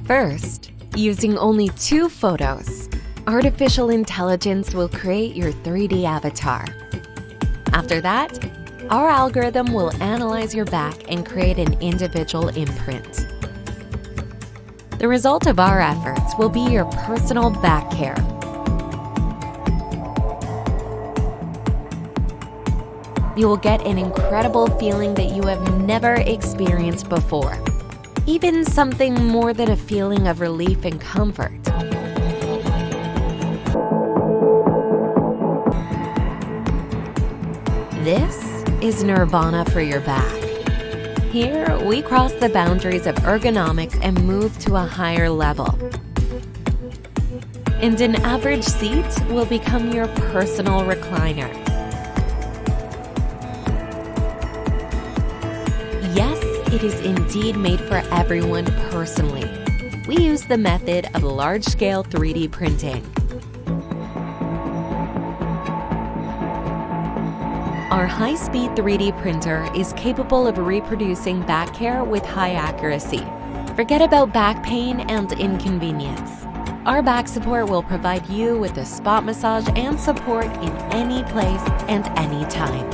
First, using only 2 photos, artificial intelligence will create your 3D avatar. After that, our algorithm will analyze your back and create an individual imprint. The result of our efforts will be your personal back care. You will get an incredible feeling that you have never experienced before, even something more than a feeling of relief and comfort. This is nirvana for your back. Here, we cross the boundaries of ergonomics and move to a higher level. And an average seat will become your personal recliner. Yes, it is indeed made for everyone personally. We use the method of large-scale 3D printing. Our high-speed 3D printer is capable of reproducing back care with high accuracy. Forget about back pain and inconvenience. Our back support will provide you with a spot massage and support in any place and any time.